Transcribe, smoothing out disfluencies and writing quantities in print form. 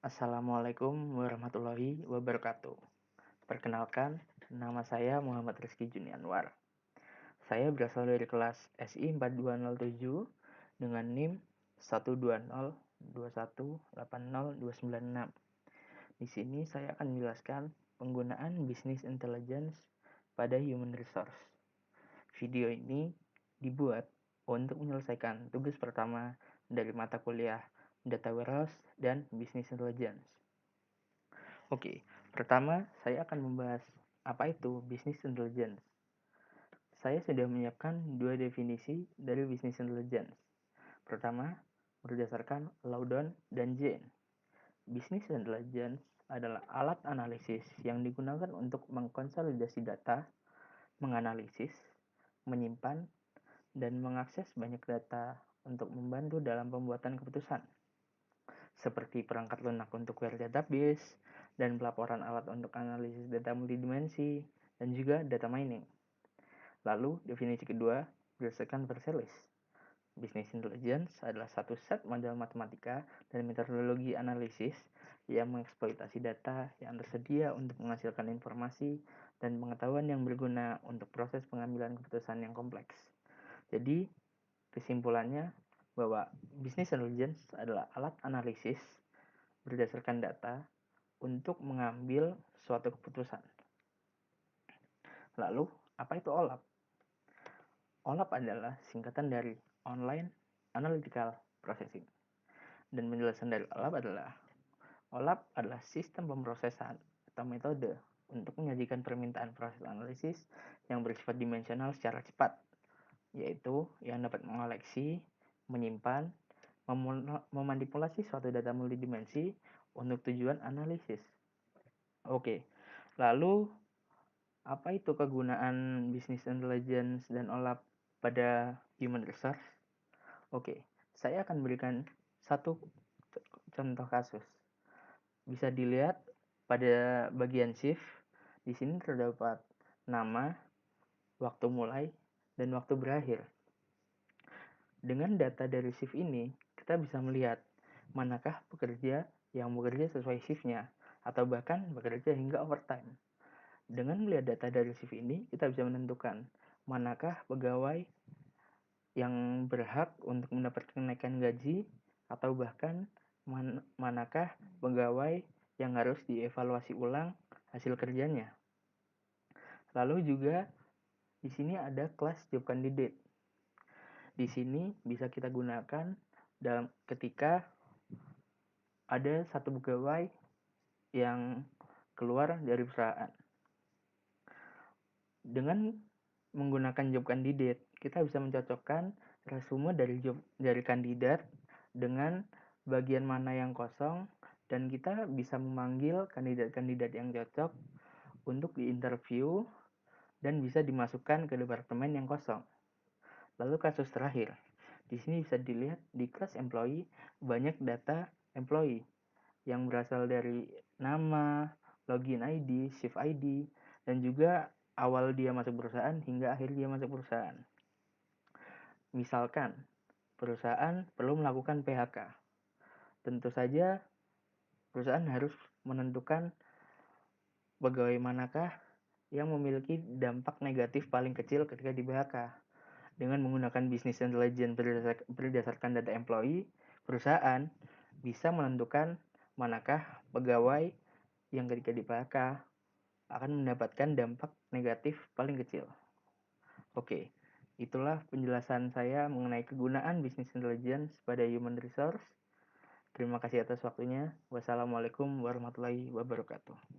Assalamualaikum warahmatullahi wabarakatuh. Perkenalkan, nama saya Muhammad Rizky Junianwar. Saya berasal dari kelas SI 4207 dengan NIM 120218029. Di sini saya akan menjelaskan penggunaan business intelligence pada human resource. Video ini dibuat untuk menyelesaikan tugas pertama dari mata kuliah Data Warehouse dan Business Intelligence. Oke, pertama saya akan membahas apa itu Business Intelligence. Saya sudah menyiapkan dua definisi dari Business Intelligence. Pertama, berdasarkan Loudon dan Jane. Business Intelligence adalah alat analisis yang digunakan untuk mengkonsolidasi data, menganalisis, menyimpan, dan mengakses banyak data untuk membantu dalam pembuatan keputusan, seperti perangkat lunak untuk query database, dan pelaporan alat untuk analisis data multidimensi, dan juga data mining. Lalu, definisi kedua, berdasarkan Vercelis. Business Intelligence adalah satu set model matematika dan metodologi analisis yang mengeksploitasi data yang tersedia untuk menghasilkan informasi dan pengetahuan yang berguna untuk proses pengambilan keputusan yang kompleks. Jadi, kesimpulannya bahwa Business Intelligence adalah alat analisis berdasarkan data untuk mengambil suatu keputusan. Lalu, apa itu OLAP? OLAP adalah singkatan dari Online Analytical Processing. Dan penjelasan dari OLAP adalah sistem pemrosesan atau metode untuk menyajikan permintaan proses analisis yang bersifat dimensional secara cepat, yaitu yang dapat mengoleksi, menyimpan, memanipulasi suatu data multidimensi untuk tujuan analisis. Oke, lalu apa itu kegunaan Business Intelligence dan OLAP pada human resource? Oke, saya akan berikan satu contoh kasus. Bisa dilihat pada bagian shift. Di sini terdapat nama, waktu mulai, dan waktu berakhir. Dengan data dari shift ini, kita bisa melihat manakah pekerja yang bekerja sesuai shiftnya, atau bahkan bekerja hingga overtime. Dengan melihat data dari shift ini, kita bisa menentukan manakah pegawai yang berhak untuk mendapatkan kenaikan gaji, atau bahkan manakah pegawai yang harus dievaluasi ulang hasil kerjanya. Lalu juga di sini ada kelas job candidate. Di sini bisa kita gunakan ketika ada satu pegawai yang keluar dari perusahaan. Dengan menggunakan job candidate, kita bisa mencocokkan resume dari kandidat dengan bagian mana yang kosong, dan kita bisa memanggil kandidat-kandidat yang cocok untuk diinterview dan bisa dimasukkan ke departemen yang kosong. Lalu kasus terakhir, di sini bisa dilihat di kelas employee banyak data employee yang berasal dari nama, login ID, shift ID, dan juga awal dia masuk perusahaan hingga akhir dia masuk perusahaan. Misalkan, perusahaan perlu melakukan PHK. Tentu saja, perusahaan harus menentukan pegawai manakah yang memiliki dampak negatif paling kecil ketika di PHK. Dengan menggunakan business intelligence berdasarkan data employee, perusahaan bisa menentukan manakah pegawai yang ketika di PHK akan mendapatkan dampak negatif paling kecil. Oke, itulah penjelasan saya mengenai kegunaan business intelligence pada human resource. Terima kasih atas waktunya. Wassalamualaikum warahmatullahi wabarakatuh.